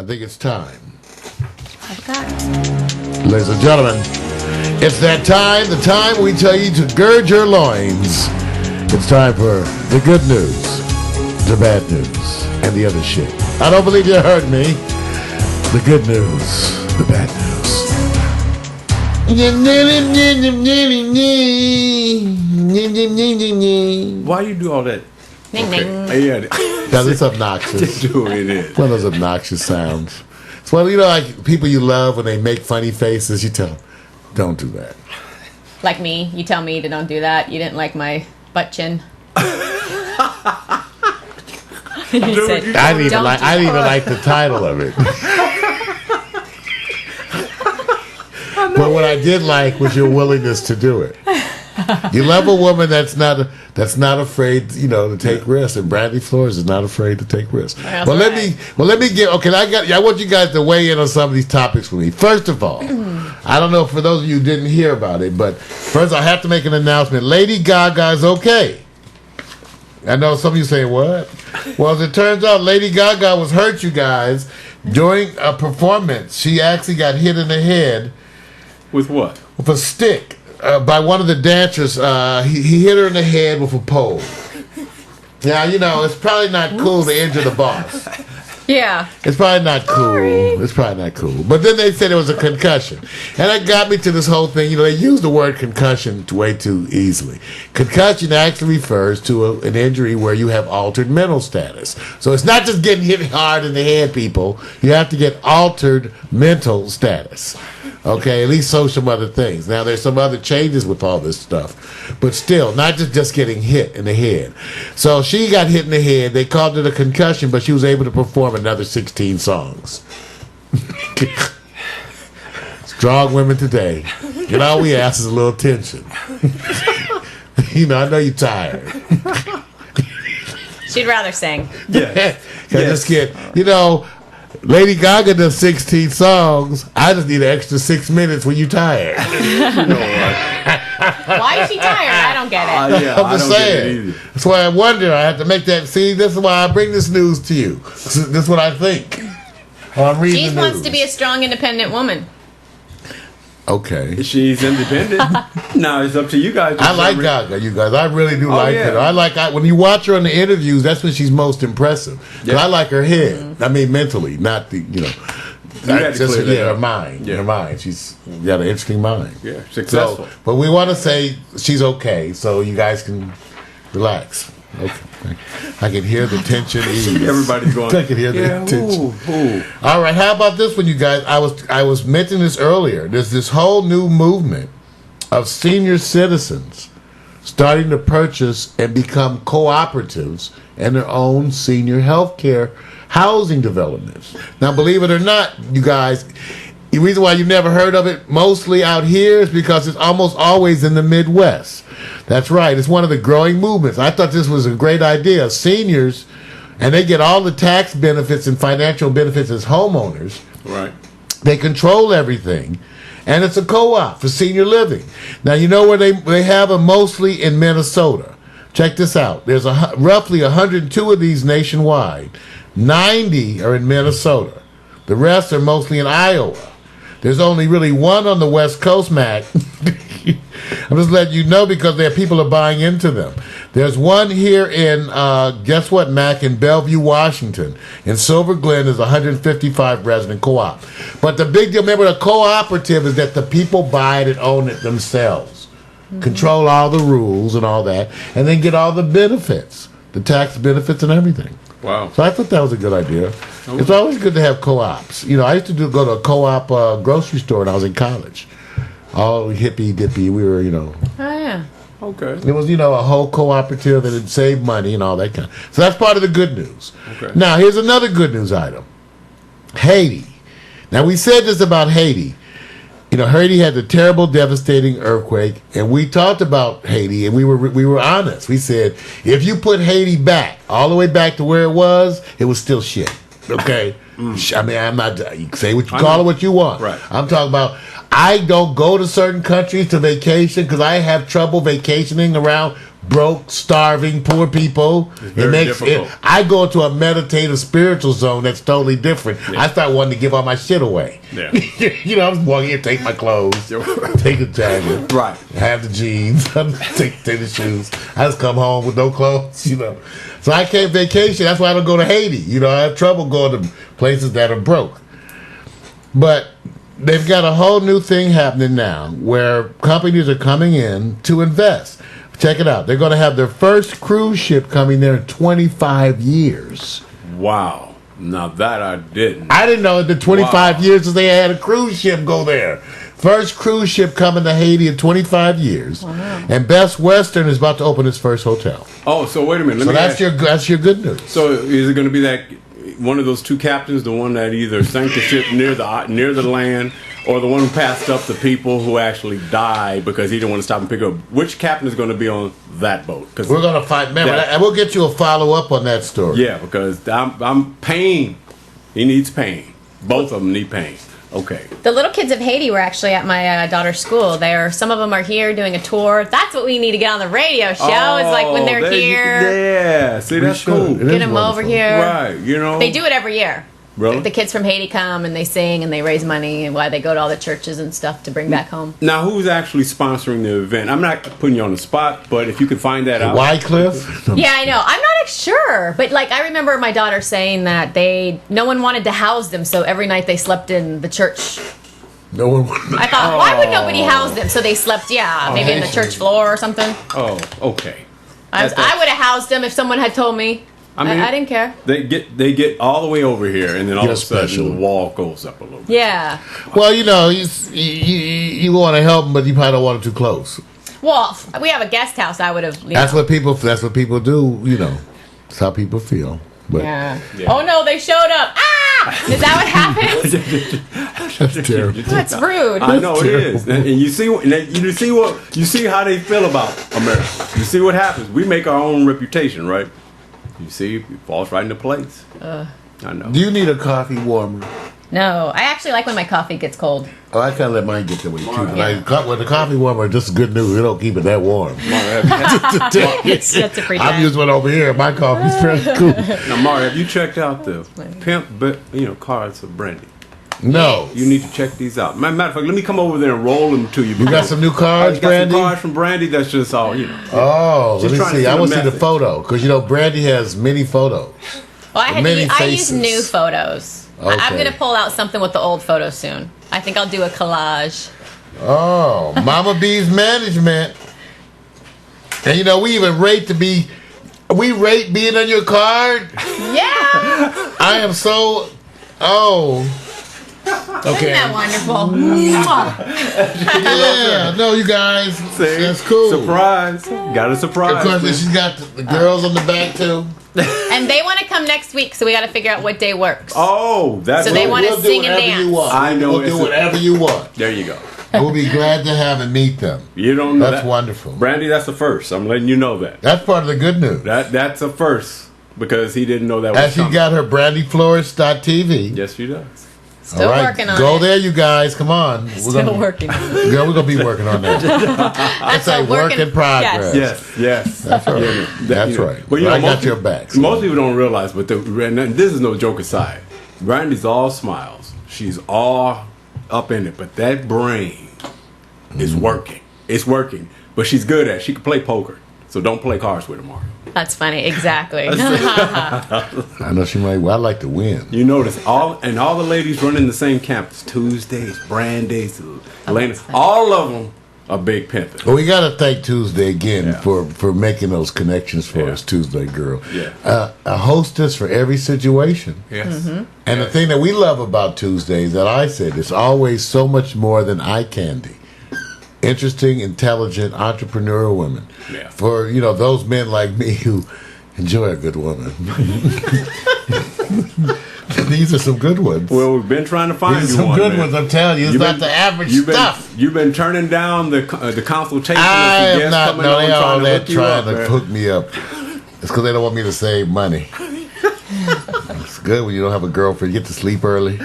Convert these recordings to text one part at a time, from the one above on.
I think it's time. Okay. Ladies and gentlemen, it's that time, the time we tell you to gird your loins. It's time for the good news, the bad news, and the other shit. I don't believe you heard me. The good news, the bad news. Why you do all that? Ning, ning. Yeah, Because it's obnoxious. do it is. One of those obnoxious sounds. It's one, like people you love when they make funny faces, you tell them, don't do that. Like me, you tell me to don't do that. You didn't like my butt chin. You said, I didn't even "Don't like do that." the title of it. But what I did like was your willingness to do it. You love a woman that's not afraid, to take risks, and Brandi Flores is not afraid to take risks. That's Well, right. let me get okay. I want you guys to weigh in on some of these topics with me. First of all, I don't know for those of you who didn't hear about it, but first I have to make an announcement. Lady Gaga is okay. I know some of you say what? Well, as it turns out, Lady Gaga was hurt, you guys, during a performance. She actually got hit in the head With what? with a stick by one of the dancers. He hit her in the head with a pole. Now, it's probably not cool to injure the boss. Yeah. It's probably not cool. It's probably not cool. But then they said it was a concussion. And that got me to this whole thing. They use the word concussion way too easily. Concussion actually refers to an injury where you have altered mental status. So it's not just getting hit hard in the head, people. You have to get altered mental status. Okay, at least so some other things. Now, there's some other changes with all this stuff. But still, not just getting hit in the head. So she got hit in the head. They called it a concussion, but she was able to perform another 16 songs. Strong women today. And all we ask is a little attention. I know you're tired. She'd rather sing. Yeah. This kid, Lady Gaga does 16 songs. I just need an extra 6 minutes when you're tired. Why is she tired? I don't get it. Yeah, I'm just saying. That's why I wonder. I have to make that. See, this is why I bring this news to you. This is what I think. I'm reading She the wants news. to be a strong, independent woman. Okay. She's independent. Now it's up to you guys. I like Gaga, you guys. I really do like yeah. her. When you watch her in the interviews, that's when she's most impressive. 'Cause Yeah. I like her head. I mean, mentally, not the, had to clear that her up. mind. Yeah. Her mind. She's got an interesting mind. Yeah, successful. So, but we want to say she's okay, so you guys can relax. Okay. I can hear the tension ease. Everybody's going. I can hear the tension. Ooh. All right, how about this one, you guys? I was mentioning this earlier. There's this whole new movement of senior citizens starting to purchase and become cooperatives in their own senior health care housing developments. Now, believe it or not, you guys, the reason why you've never heard of it mostly out here is because it's almost always in the Midwest. That's right. It's one of the growing movements. I thought this was a great idea. Seniors, and they get all the tax benefits and financial benefits as homeowners. Right. They control everything. And it's a co-op for senior living. Now, you know where they have them? Mostly in Minnesota. Check this out. There's roughly 102 of these nationwide. 90 are in Minnesota. The rest are mostly in Iowa. There's only really one on the West Coast, Mac. I'm just letting you know because people are buying into them. There's one here in, guess what, Mac, in Bellevue, Washington. In Silver Glen is 155 resident co-op. But the big deal, remember, the cooperative is that the people buy it and own it themselves. Mm-hmm. Control all the rules and all that, and then get all the benefits, the tax benefits and everything. Wow. So I thought that was a good idea. It's always good to have co-ops. I used to go to a co-op grocery store when I was in college. All hippy-dippy. We were, Oh, yeah. Okay. It was, a whole cooperative that had saved money and all that kind of. So that's part of the good news. Okay. Now, here's another good news item. Haiti. Now, we said this about Haiti. Haiti had the terrible, devastating earthquake, and we talked about Haiti, and we were honest. We said, if you put Haiti back, all the way back to where it was still shit. Okay? I mean, I'm not, you can say what you call it what you want. Right. I'm talking about, I don't go to certain countries to vacation because I have trouble vacationing around broke, starving, poor people. very difficult. I go into a meditative spiritual zone that's totally different. Yeah. I start wanting to give all my shit away. Yeah. You know, I was walking here, take my clothes, take the jacket, Right. have the jeans, take the shoes. I just come home with no clothes, you know. So I can't vacation. That's why I don't go to Haiti. You know, I have trouble going to places that are broke. But they've got a whole new thing happening now where companies are coming in to invest. Check it out. They're going to have their first cruise ship coming there in 25 years. Wow. Now that I didn't. I didn't know in the 25 Wow. years that they had a cruise ship go there. First cruise ship coming to Haiti in 25 years. Wow. And Best Western is about to open its first hotel. Oh, so wait a minute. Let So me that's ask- that's your good news. So is it going to be that one of those two captains, the one that either sank the ship near the land, or the one who passed up the people who actually died because he didn't want to stop and pick up? Which captain is going to be on that boat? Because We're going to find. Remember, Yeah. and we'll get you a follow up on that story. yeah, because I'm pain. He needs pain. Both of them need pain. Okay. The little kids of Haiti were actually at my daughter's school. Some of them are here doing a tour. That's what we need to get on the radio show. Is like when they're there you- here, Yeah. See, that's should. cool. It is get them over wonderful. here. Right. You know. They do it every year. Really? The kids from Haiti come and they sing and they raise money and why they go to all the churches and stuff to bring back home. Now, who's actually sponsoring the event? I'm not putting you on the spot, but if you could find that out. Wycliffe? Yeah, I know. I'm not sure, but like I remember my daughter saying that no one wanted to house them, so every night they slept in the church. No one. I thought, why would nobody house them? So they slept, maybe in the church floor or something. Oh, okay. I would have housed them if someone had told me. I mean, I didn't care. They get all the way over here, and then all Get of a sudden special. the wall goes up a little bit. Yeah. Well, you know, you want to help them, but you probably don't want them too close. Well, we have a guest house. I would have. That's what people do. You know, that's how people feel. But Yeah. Yeah. Oh no, they showed up. Ah! Is that what happens? that's terrible. That's rude. I know it terrible. is, and you see how they feel about America. You see what happens. We make our own reputation, right? You see, it falls right into place. I know. Do you need a coffee warmer? No, I actually like when my coffee gets cold. Oh, I kind of let mine get that way too. Yeah. With the coffee warmer, this is good news. We don't keep it that warm. That's a pretty I'm bad. using one over here. My coffee's very cool. Now, Mario, have you checked out the pimp, cards of Brandi? No, You need to check these out. Matter of fact, let me come over there and roll them to you. you got some new cards, I got some Brandi? cards from Brandi. That's just all Oh, let Just me trying to see. I send a want to see the message. photo because Brandi has many photos. Well, I many use faces. new photos. Okay. I'm going to pull out something with the old photos soon. I think I'll do a collage. Oh, Mama B's management. And we even rate being on your card. Yeah! I am so. Oh. Okay. Isn't that wonderful? Yeah. No, you guys. That's cool. Surprise! Got a surprise. Of course, she's got the girls on the back too. And they want to come next week, so we got to figure out what day works. Oh, that's So they cool. wanna We'll do sing and whatever you dance. want. I know We'll it's do a- whatever you want. There you go. We'll be glad to have and meet them. You don't know That's that. wonderful. Brandi, that's the first. I'm letting you know that. That's part of the good news. That's a first because he didn't know that was And she coming. got her brandyflorist.tv. Yes, she does. Still All right, working on go it. there, you guys. Come on. Still working on it. Yeah, we're gonna be working on that. That's a work in progress. Yes. That's right. Yeah, That's right. But I got most your back. so. Most people don't realize, but and this is no joke aside. Brandy's all smiles. She's all up in it, but that brain is working. It's working, but she's good at it. She can play poker, so don't play cards with her, Mario. That's funny. Exactly. I know she might. Well, I like to win. You notice all the ladies running the same campus. Tuesdays, Brandis, Elena, all of them are big pimping. Well, we got to thank Tuesday again Yeah. for making those connections for Yeah. us, Tuesday girl. Yeah. A hostess for every situation. Yes. And the thing that we love about Tuesdays that I said is always so much more than eye candy. Interesting, intelligent, entrepreneurial women. Yeah. For those men like me who enjoy a good woman. These are some good ones. Well, we've been trying to find These you are some one. good man. ones. I'm telling you, it's You've not been- the average you've been- stuff. You've been turning down the consultation. I of the am guests not. coming No, on they all trying to that hook you trying up, to man. hook me up. It's because they don't want me to save money. It's good when you don't have a girlfriend. You get to sleep early.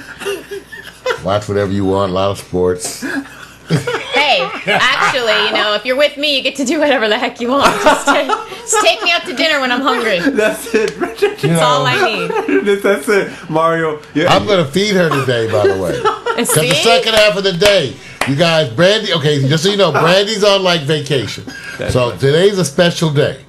Watch whatever you want. A lot of sports. Hey, Actually, if you're with me, you get to do whatever the heck you want. Just take me out to dinner when I'm hungry. That's it. That's all I need. That's it, Mario. Yeah. I'm going to feed her today, by the way. Because the second half of the day, you guys, Brandi, okay, just so you know, Brandi's on vacation. So today's a special day.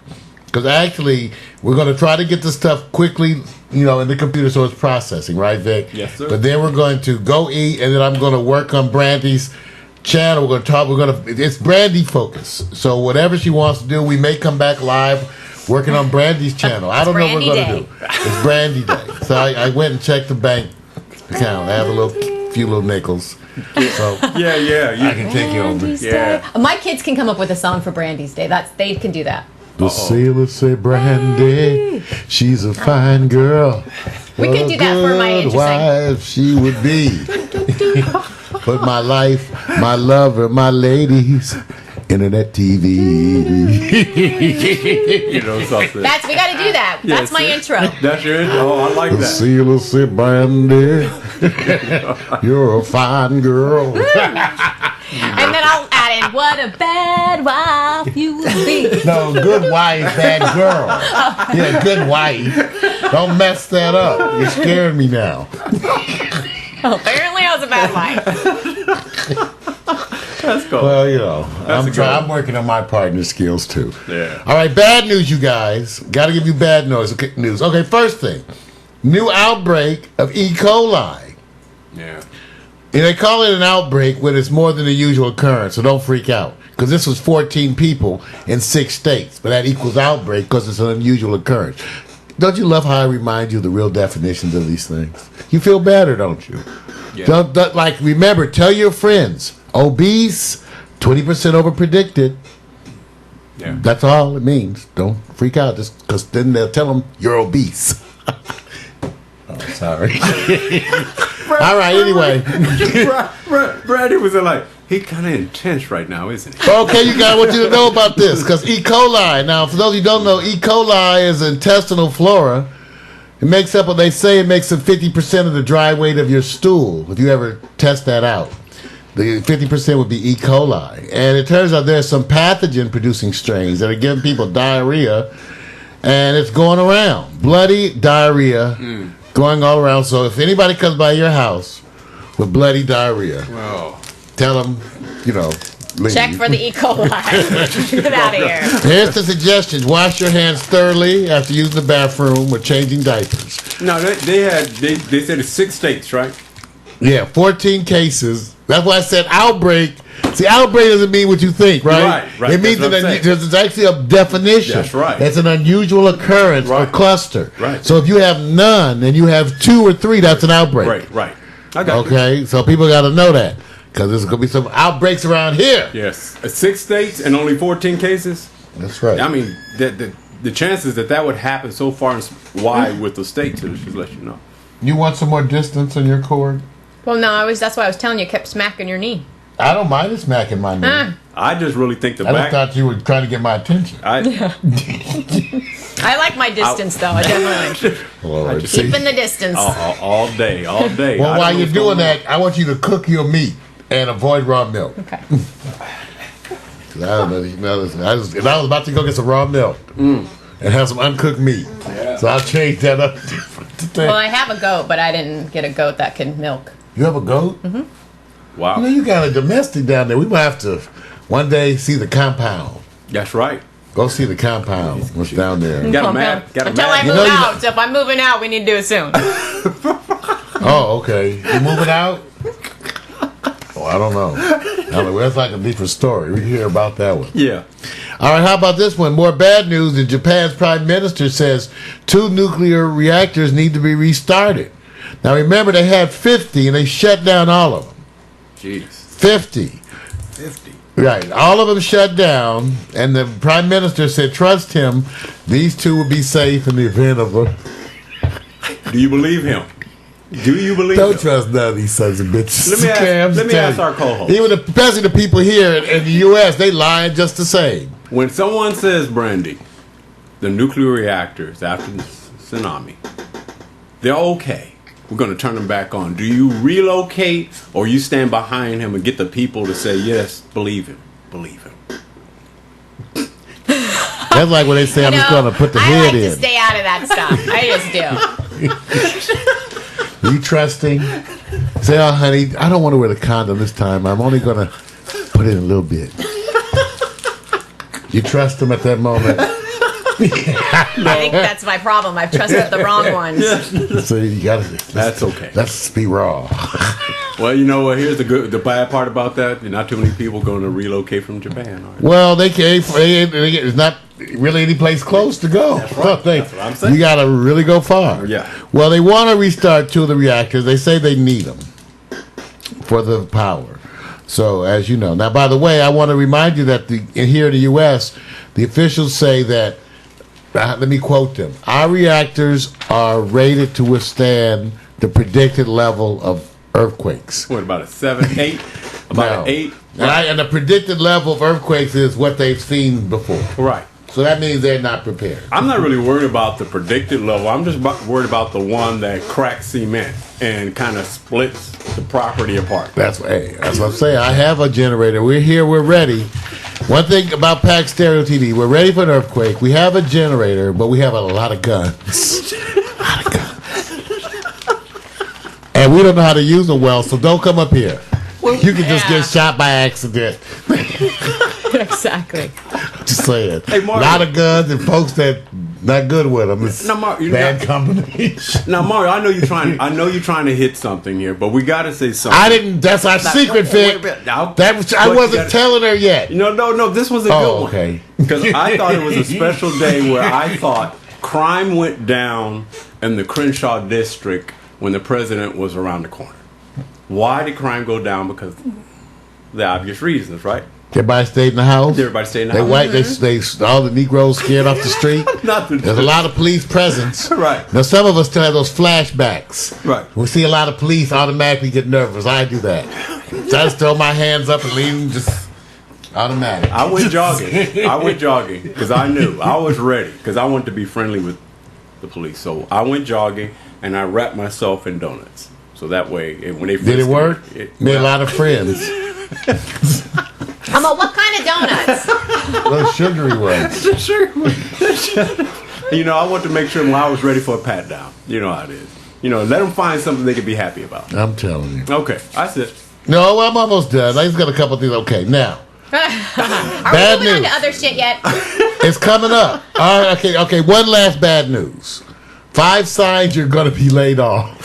Because actually, we're going to try to get the stuff quickly, in the computer so it's processing, right, Vic? Yes, sir. But then we're going to go eat, and then I'm going to work on Brandi's channel. We're going to talk. It's Brandi focus. So whatever she wants to do, we may come back live working on Brandi's channel. I don't know what we're going to do. It's Brandi Day. So I went and checked the bank account. I have a few little nickels. So yeah. I can take you over. Yeah. My kids can come up with a song for Brandi's Day. They can do that. The sailors say Brandi, she's a fine girl. We could do that for my interesting wife she would be. But my life, my lover, my ladies, internet TV. Something. We got to do that. That's my intro. That's your intro. Oh, I like The that. sailors say Brandi, you're a fine girl. And then I'll add in, what a bad wife you would be. No, good wife, bad girl. Yeah, good wife. Don't mess that up. You're scaring me now. Apparently I was a bad wife. That's cool. Well, I'm working on my partner skills too. Yeah. All right, bad news, you guys. Got to give you bad news. Okay, first thing. New outbreak of E. coli. Yeah. And they call it an outbreak when it's more than the usual occurrence, so don't freak out. Because this was 14 people in 6 states, but that equals outbreak because it's an unusual occurrence. Don't you love how I remind you of the real definitions of these things? You feel better, don't you? Yeah. Remember, tell your friends, obese, 20% over predicted. Yeah. That's all it means. Don't freak out, just because then they'll tell them you're obese. Oh, sorry. All right, anyway. Brandi was like, he kind of intense right now, isn't he? Okay, you guys, I want you to know about this, because E. coli, now, for those of you who don't know, E. coli is intestinal flora. It makes up what they say, it makes up 50% of the dry weight of your stool, if you ever test that out. The 50% would be E. coli. And it turns out there's some pathogen-producing strains that are giving people diarrhea, and it's going around. Bloody diarrhea going all around. So if anybody comes by your house with bloody diarrhea, tell them, leave. Check for the E. coli. Get out of here. Here's the suggestions. Wash your hands thoroughly after using the bathroom or changing diapers. No, they said it's 6 states, right? Yeah, 14 cases. That's why I said outbreak. See, outbreak doesn't mean what you think, right? Right. It means there's actually a definition. That's right. It's an unusual occurrence or cluster. Right. So if you have none and you have 2 or 3, that's an outbreak. Right. I got you. Okay, so people got to know that because there's going to be some outbreaks around here. Yes. 6 states and only 14 cases? That's right. I mean, the chances that would happen so far wide with the states, it'll just let you know. You want some more distance on your cord? Well, no, that's why I was telling you, kept smacking your knee. I don't mind it smacking my knee. I just really think the I back. just thought you were trying to get my attention. I like my distance, though. I definitely. Lord, Keeping the distance. all day. Well, while you're doing that, I want you to cook your meat and avoid raw milk. Okay. If I was about to go get some raw milk and have some uncooked meat, so I'll change that up. Well, I have a goat, but I didn't get a goat that can milk. You have a goat? Mm-hmm. Wow. You got a domestic down there. We might have to one day see the compound. That's right. Go see the compound. What's down there? Got a map. Until I move out. So if I'm moving out, we need to do it soon. Oh, okay. You moving out? Oh, I don't know. That's like a different story. We can hear about that one. Yeah. All right, how about this one? More bad news. Japan's prime minister says 2 nuclear reactors need to be restarted. Now, remember, they had 50, and they shut down all of them. Jeez. 50. Right. All of them shut down, and the prime minister said, trust him, these 2 will be safe in the event of a... Do you believe him? Don't trust none of these sons of bitches. Let me ask our co-host. Even especially the people here in the U.S., they lying just the same. When someone says, Brandi, the nuclear reactors after the tsunami, they're okay. we're going to turn him back on. Do you relocate or you stand behind him and get the people to say, yes, believe him, believe him? That's like when they say, I'm just going to put the head in. I like to stay out of that stuff. I just do. You trusting? Say, oh, honey, I don't want to wear the condom this time. I'm only going to put in a little bit. You trust him at that moment? I think that's my problem. I've trusted the wrong ones. So you got to. That's okay. Let's be raw. Well, you know what? Here's the bad part about that. Not too many people going to relocate from Japan. Right? Well, there's not really any place close to go. That's right. That's what I'm saying. You got to really go far. Yeah. Well, they want to restart 2 of the reactors. They say they need them for the power. So, as you know. Now, by the way, I want to remind you that here in the U.S., the officials say that, let me quote them, our reactors are rated to withstand the predicted level of earthquakes. What, about a 7, 8? About an 8? And the predicted level of earthquakes is what they've seen before. Right. So that means they're not prepared. I'm not really worried about the predicted level. I'm just worried about the one that cracks cement and kind of splits the property apart. That's what I'm saying. I have a generator. We're here. We're ready. One thing about Pack Stereo TV, we're ready for an earthquake. We have a generator, but we have a lot of guns. And we don't know how to use them well, so don't come up here. You can just get shot by accident. Exactly. Just saying. Hey, a lot of guns and folks that not good with them. It's bad company. Now, Mario, I know you're trying to hit something here, but we got to say something. I didn't. That's our secret, Vic. I wasn't telling her yet. No. This was a good one. Okay. Because I thought it was a special day where I thought crime went down in the Crenshaw district when the president was around the corner. Why did crime go down? Because the obvious reasons, right? Everybody stayed in the house. Everybody stayed in the house. They all the Negroes scared off the street. There's a lot of police presence. Right. Now some of us still have those flashbacks. Right. We see a lot of police, automatically get nervous. I do that. So I just throw my hands up and leave, just automatic. I went jogging because I knew I was ready because I wanted to be friendly with the police. So I went jogging and I wrapped myself in donuts. So that way, when they did it work? Made a lot of friends. What kind of donuts? Those sugary ones. You know, I want to make sure I was ready for a pat down. You know how it is. You know, let them find something they can be happy about. I'm telling you. Okay, that's it. No, I'm almost done. I just got a couple things. Okay, now. Are we moving on to other shit yet? It's coming up. All right, okay. One last bad news. 5 signs you're going to be laid off.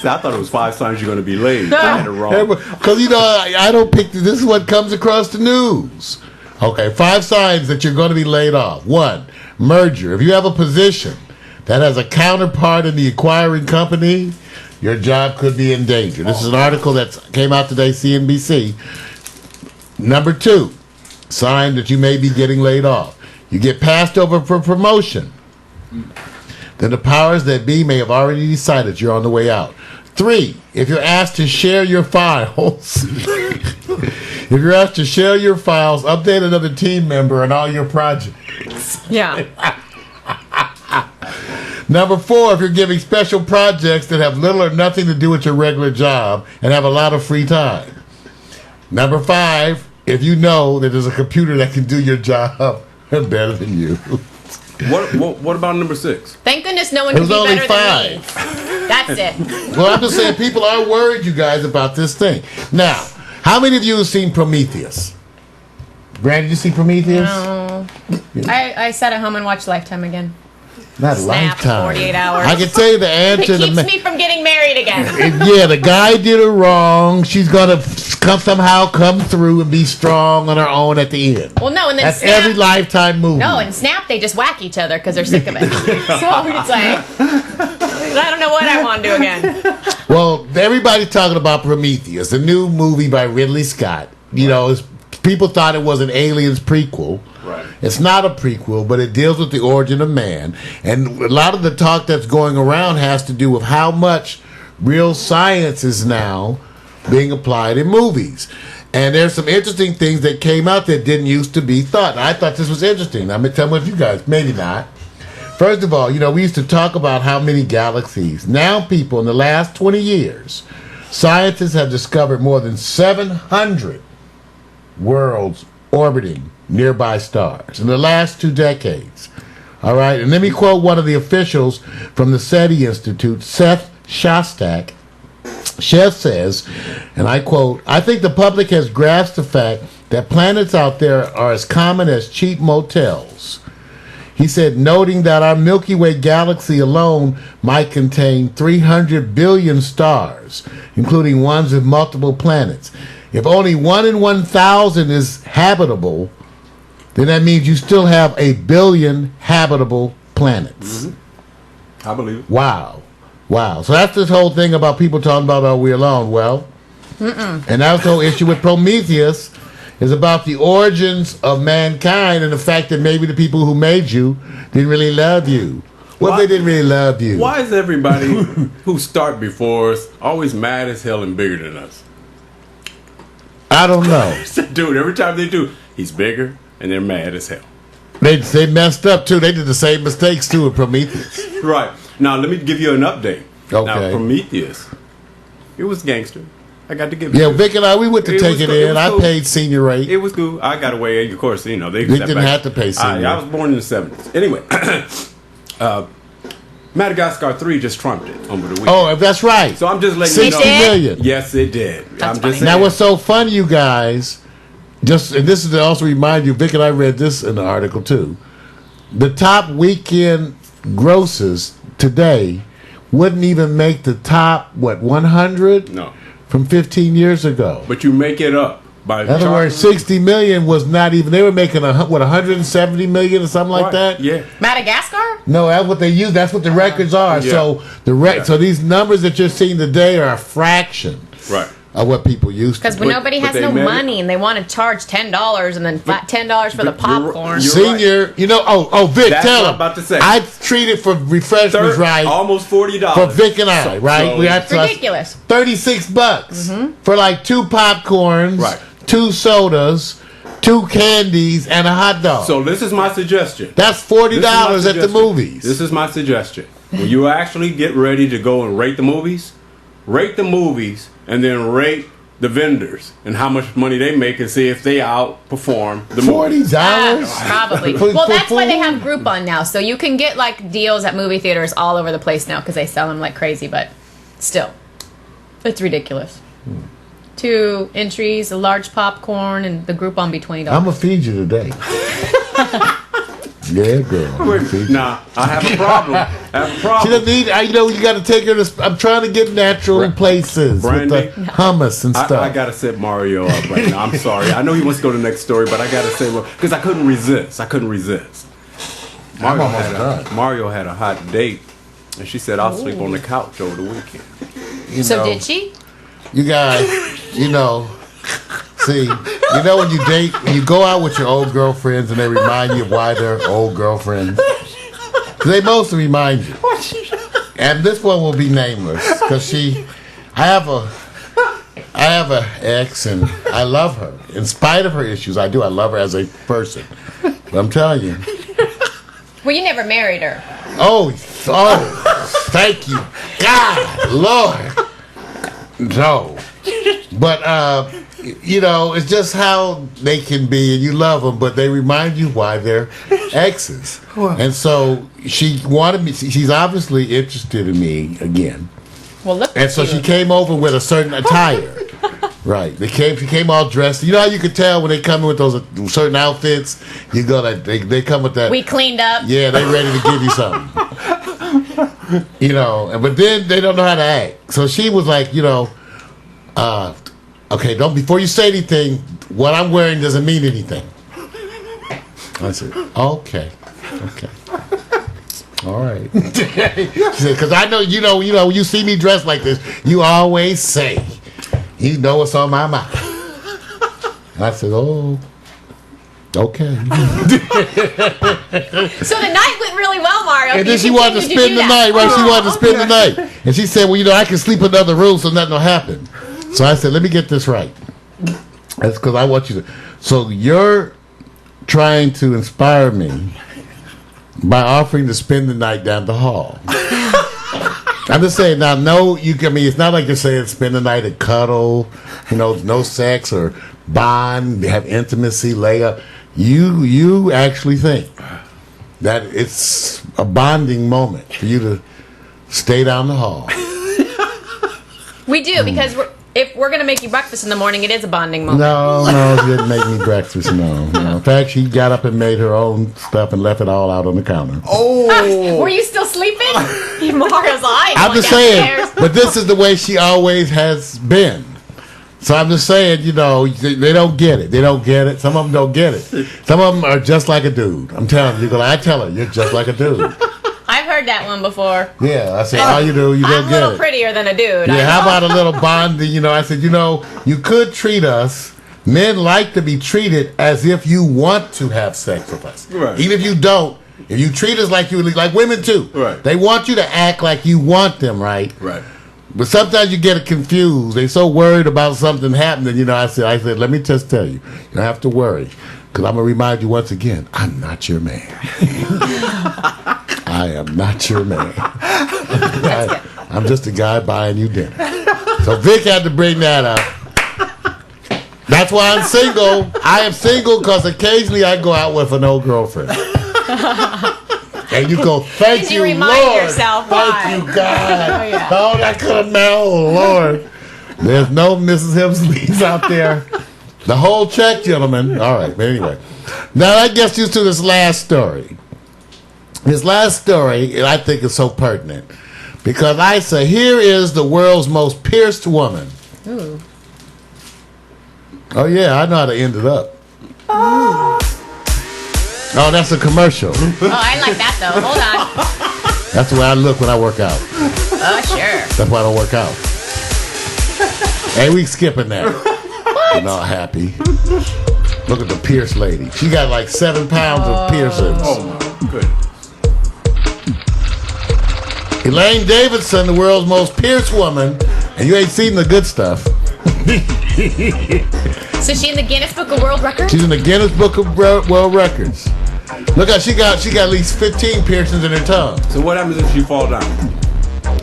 See, I thought it was 5 signs you're going to be laid. I had it wrong. Because, I don't pick. This is what comes across the news. Okay, 5 signs that you're going to be laid off. 1, merger. If you have a position that has a counterpart in the acquiring company, your job could be in danger. This is an article that came out today, CNBC. Number 2, sign that you may be getting laid off. You get passed over for promotion. Then the powers that be may have already decided you're on the way out. 3, if you're asked to share your files, update another team member on all your projects. Yeah. Number 4, if you're giving special projects that have little or nothing to do with your regular job and have a lot of free time. Number 5, if you know that there's a computer that can do your job better than you. What about number 6? Thank goodness no one can be better 5. than me. That's it. Well, I'm just saying people are worried, you guys, about this thing. Now, how many of you have seen Prometheus? Brandi, did you see Prometheus? No. I sat at home and watched Lifetime again. Not Snap, Lifetime. 48 hours. I can tell you the answer. It keeps me from getting married again. Yeah, the guy did her wrong. She's gonna somehow come through and be strong on her own at the end. Well, no, and then that's Snap, every Lifetime movie. No, in Snap they just whack each other because they're sick of it. So it's like, I don't know what I want to do again. Well, everybody's talking about Prometheus, the new movie by Ridley Scott. People thought it was an Aliens prequel. Right. It's not a prequel, but it deals with the origin of man. And a lot of the talk that's going around has to do with how much real science is now being applied in movies. And there's some interesting things that came out that didn't used to be thought. I thought this was interesting. I'm going to tell you you guys, maybe not. First of all, we used to talk about how many galaxies. Now people, in the last 20 years, scientists have discovered more than 700 worlds orbiting nearby stars in the last 2 decades. All right, and let me quote one of the officials from the SETI Institute, Seth Shostak. Chef says, and I quote, "I think the public has grasped the fact that planets out there are as common as cheap motels." He said, noting that our Milky Way galaxy alone might contain 300 billion stars, including ones with multiple planets. If only 1 in 1,000 is habitable, then that means you still have 1 billion habitable planets. Mm-hmm. I believe it. Wow. So that's this whole thing about people talking about, are we alone? Well, and that was the whole issue with Prometheus, is about the origins of mankind and the fact that maybe the people who made you didn't really love you. Well, they didn't really love you. Why is everybody who start before us always mad as hell and bigger than us? I don't know. Dude, every time they do, he's bigger and they're mad as hell. They messed up too. They did the same mistakes too with Prometheus. Right. Now, let me give you an update. Okay. Now, Prometheus, it was gangster. I got to give it Yeah, to Vic and I, we went to take it in. I cool. paid senior rate. It was cool. I got away. Of course, they Vic didn't have to pay senior. I was born in the 70s. Anyway, Madagascar 3 just trumped it over the weekend. Oh, that's right. So I'm just letting 60 you know. million. Yes, it did. That's I'm funny. just saying. Now, what's so fun, you guys, and this is to also remind you, Vic and I read this in the article too. The top weekend grosses today wouldn't even make the top, 100? No. From 15 years ago. But you make it up by. In other words, 60 million was not even, they were making 170 million or something like that? Yeah. Madagascar? No, that's what they use. That's what the records are. Yeah. So so these numbers that you're seeing today are a fraction Right. of what people used to. Because when nobody has they no made it- money and they want to charge $10 and then flat $10 for the but you're- popcorn. you're- Senior, Vic, That's tell what him. I'm about to say. I treated for refreshments, right? Almost $40 For Vic and I, right? So- We had It's ridiculous. $36 for like 2 popcorns, Right. 2 sodas, 2 candies, and a hot dog. So this is my suggestion. That's $40 at the movies. This is my suggestion. When you actually get ready to go and rate the movies, and then rate the vendors and how much money they make and see if they outperform the movies. $40? Probably. For- Well, for that's why they food? have Groupon now. So you can get like deals at movie theaters all over the place now because they sell them like crazy. But still, it's ridiculous. 2 entries, a large popcorn, and the Groupon be $20. I'm going to feed you today. Yeah, girl. I'ma feed you. Nah, I have a problem. She doesn't need. You got to take her to. I'm trying to get natural places Brandi? with the hummus and stuff. I gotta set Mario up right now. I'm sorry. I know he wants to go to the next story, but I gotta say, because I couldn't resist. I'm almost done. Mario had a hot date, and she said, "I'll sleep on the couch over the weekend." So did she? You guys, see, when you date, when you go out with your old girlfriends and they remind you of why they're old girlfriends. They mostly remind you. And this one will be nameless because I have a ex and I love her. In spite of her issues, I do. I love her as a person. But I'm telling you. Well, you never married her. Oh, thank you. God, Lord. No. But, it's just how they can be, and you love them, but they remind you why they're exes. And so she wanted me, she's obviously interested in me again. Well, look. And so she came over with a certain attire. Right. She came all dressed. You know how you could tell when they come in with those certain outfits? You go like they come with that. We cleaned up. Yeah, they ready to give you something. But then they don't know how to act. So she was like, okay, before you say anything, what I'm wearing doesn't mean anything. I said, okay. All right. She said, because I know, when you see me dressed like this, you always say, you know what's on my mind. And I said, oh, okay. So the night went really well, Mario. And You then she wanted to continued spend the do night, that. right? She Oh, wanted to spend the night. And she said, well, I can sleep in another room so nothing will happen. So I said, let me get this right. That's because I want you to. So you're trying to inspire me by offering to spend the night down the hall. I'm just saying now. No, it's not like you're saying spend the night and cuddle. No sex or bond, have intimacy, lay up. You actually think that it's a bonding moment for you to stay down the hall. We do, because if we're going to make you breakfast in the morning, it is a bonding moment. No, she didn't make me breakfast. No. In fact, she got up and made her own stuff and left it all out on the counter. Oh, were you still sleeping? Mario's like, I'm just saying, but this is the way she always has been. So I'm just saying, they don't get it. They don't get it. Some of them don't get it. Some of them are just like a dude. I'm telling you. I tell her, you're just like a dude. I've heard that one before. Yeah, I said, all you do, you don't get it. I'm a little prettier than a dude. Yeah, how about a little bonding? I said, you could treat us. Men like to be treated as if you want to have sex with us. Right. Even if you don't. If you treat us like women too. Right. They want you to act like you want them, right? Right. But sometimes you get it confused. They're so worried about something happening. I said, let me just tell you, you don't have to worry, because I'm gonna remind you once again, I'm not your man. I am not your man. I'm just a guy buying you dinner. So Vic had to bring that up. That's why I'm single. I am single because occasionally I go out with an old girlfriend. And you go, thank you, remind Lord. yourself Thank why. you, God. Oh, yeah. Oh, that could have been, oh, Lord. There's no Mrs. Hipsleys out there. The whole check, gentlemen. All right, but anyway. Now, that gets you to this last story. This last story, I think, is so pertinent. Because I say, here is the world's most pierced woman. Ooh. Oh, yeah, I know how to end it up. Oh, that's a commercial. Oh, I like that, though. Hold on. That's the way I look when I work out. Oh, sure. That's why I don't work out. Hey, we skipping that. What? I'm not happy. Look at the Pierce lady. She got like 7 pounds of piercings. Oh my goodness. Elaine Davidson, the world's most pierced woman, and you ain't seen the good stuff. So she in the Guinness Book of World Records? She's in the Guinness Book of World Records. Look how she got at least 15 piercings in her tongue. So what happens if she fall down?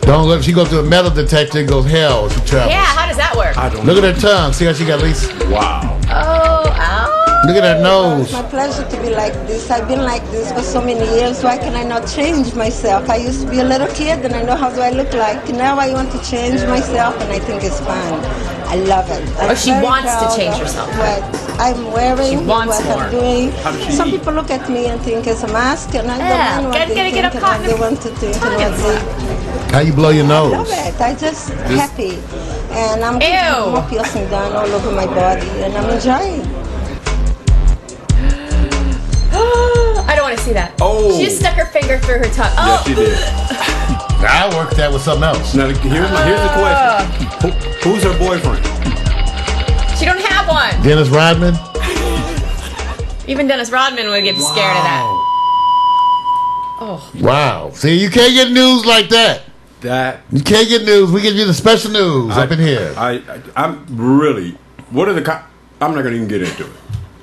Don't look. She goes to a metal detector and goes hell. She travels. Yeah, how does that work? I don't Look know. at her tongue. See how she got at least. Wow. Oh, ow. Look at her nose. It's my pleasure to be like this. I've been like this for so many years. Why can I not change myself? I used to be a little kid and I know how do I look like. Now I want to change myself and I think it's fun. I love it. I'm she very wants to proud change of herself. What I'm wearing, She wants what more. I'm doing. How does she Some eat? people look at me and think it's a mask and I Yeah, don't mind what gotta they get a think pot and in what they the want to think and tongue and what they... How you blow your I nose? love it. I just happy. And I'm Ew. getting more piercing done all over my body and I'm enjoying. I don't want to see that. Oh. She just stuck her finger through her tongue. Oh. Yes, she did. I worked that with something else. Now here's the question: Who's her boyfriend? She don't have one. Dennis Rodman. Even Dennis Rodman would get scared of that. Oh. Wow. See, you can't get news like that. That You can't get news. We give you the special news up in here. I'm really. What are the? I'm not gonna even get into it.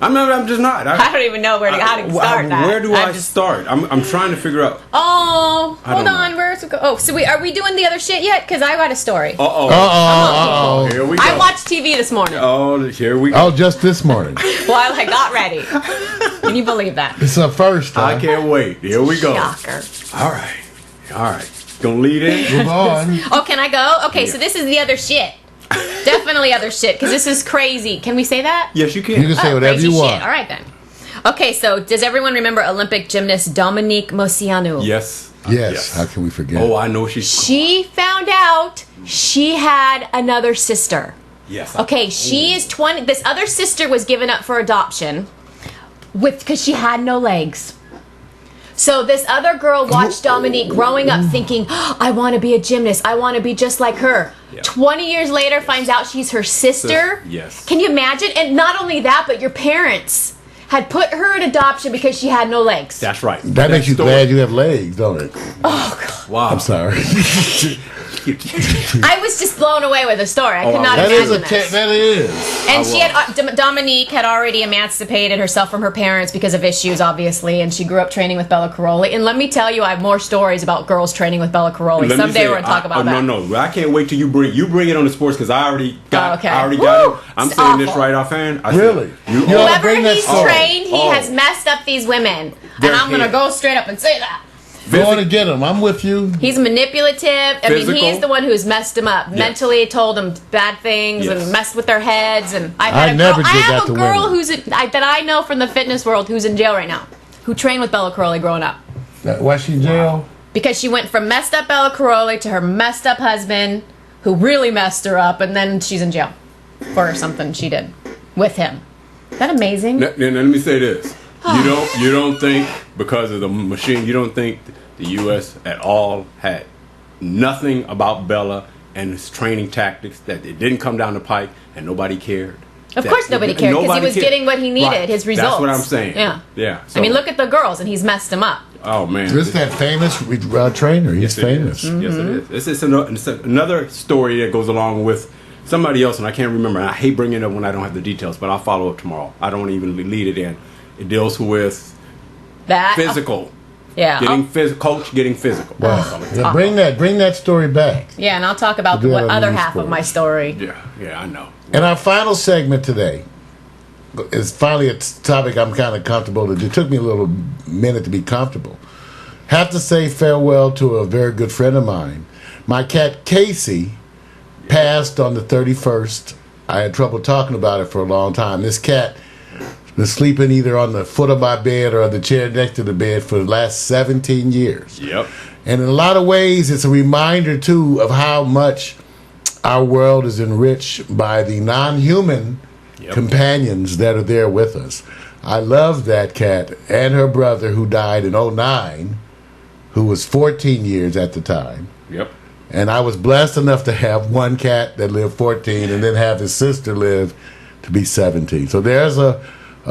I'm just not. I don't even know how to start that. Where do I start? I'm trying to figure out. Oh, I hold don't on. know. Where's it go? Oh, so are we doing the other shit yet? Because I got a story. Uh-oh. Here we go. I watched TV this morning Oh, here we go. Oh, just this morning. while I got ready. Can you believe that? It's a first. I can't wait. Here we go. Shocker. All right. Gonna lead in. Move on. Oh, can I go? Okay, so this is the other shit. Definitely other shit, because this is crazy. Can we say that? Yes, you can. You can say whatever crazy you want. Shit. All right, then. Okay, so does everyone remember Olympic gymnast Dominique Moceanu? Yes. Yes. How can we forget? Oh, I know she's. She found out she had another sister. Yes. Okay, she is 20. This other sister was given up for adoption because she had no legs. So this other girl watched Dominique growing up thinking, oh, I want to be a gymnast. I want to be just like her. Yeah. 20 years later, finds out she's her sister. Yes. Can you imagine? And not only that, but your parents had put her in adoption because she had no legs. That's right. That makes you story- glad you have legs, don't it? Oh, God. Wow. I'm sorry. I was just blown away with the story. I could not That imagine is this. that is. And she had Dominique had already emancipated herself from her parents because of issues, obviously, and she grew up training with Bela Karolyi. And let me tell you, I have more stories about girls training with Bela Karolyi. Someday we're gonna talk about that. No, I can't wait till you bring it on the sports because I already got okay. I already got it. I'm It's saying this awful. right offhand. Really? You Yeah. Whoever bring that he's story. trained, he has messed up these women, Their and I'm gonna head. go straight up and say that. Going to get him. I'm with you. He's manipulative. I mean, Physical. he's the one who's messed them up. Yes. Mentally told them bad things Yes. and messed with their heads. And I I never did have that a to girl women. who's that I know from the fitness world who's in jail right now, who trained with Bela Karolyi growing up. Why she in jail? Because she went from messed up Bela Karolyi to her messed up husband, who really messed her up, and then she's in jail for something she did with him. Isn't that amazing? Let me say this: you don't think because of the machine, you don't think the U.S. at all had nothing about Bela and his training tactics, that it didn't come down the pike and nobody cared. Of course nobody cared because he was getting what he needed, Right. his results. That's what I'm saying. Yeah. So, I mean, look at the girls, and he's messed them up. Oh man, This that famous trainer. He's Yes, it famous. is. Yes, it is. It's another story that goes along with somebody else, and I can't remember. And I hate bringing it up when I don't have the details, but I'll follow up tomorrow. I don't even lead it in. It deals with That physical. Yeah. Getting coach getting physical. Wow. Yeah, bring that story back. Yeah, and I'll talk about We'll do what that on other News half of Sports. my story. Yeah, I know. And our final segment today is finally a topic I'm kind of comfortable with. It took me a little minute to be comfortable. Have to say farewell to a very good friend of mine. My cat Casey passed on the 31st. I had trouble talking about it for a long time. This cat been sleeping either on the foot of my bed or on the chair next to the bed for the last 17 years. Yep. And in a lot of ways, it's a reminder, too, of how much our world is enriched by the non-human companions that are there with us. I love that cat and her brother who died in 2009, who was 14 years at the time. Yep. And I was blessed enough to have one cat that lived 14 and then have his sister live to be 17. So there's a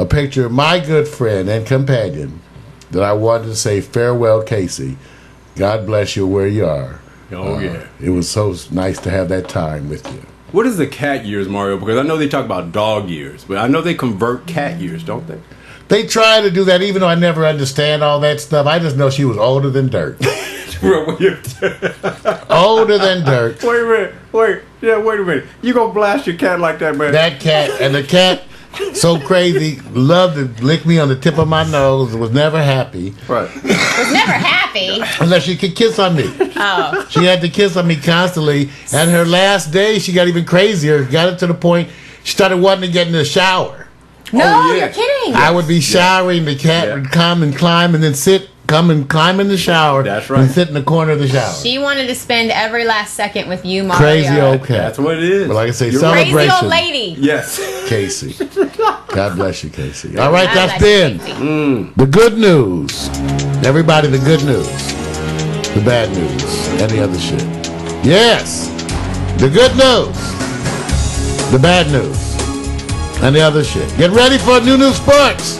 picture of my good friend and companion that I wanted to say farewell, Casey. God bless you where you are. Oh, yeah. It was so nice to have that time with you. What is the cat years, Mario? Because I know they talk about dog years, but I know they convert cat years, don't they? They try to do that, even though I never understand all that stuff. I just know she was older than dirt. Older than dirt. Wait a minute. Wait a minute. You gonna blast your cat like that, man? That cat, and the cat, so crazy, loved to lick me on the tip of my nose, was never happy. Right. Was never happy. Unless she could kiss on me. Oh. She had to kiss on me constantly. And her last day, she got even crazier. Got it to the point she started wanting to get in the shower. No, Oh, yeah. you're kidding. I would be showering, the cat would come and climb and then come and climb in the shower. That's right. And sit in the corner of the shower. She wanted to spend every last second with you, Mario. Crazy old cat. That's what it is. But like I say, You're celebration. Crazy old lady. Yes. Casey. God bless you, Casey. All right, God that's bless you, been Casey. the good news. Everybody, the good news. The bad news. And the other shit. Yes. The good news. The bad news. And the other shit. Get ready for New Sports.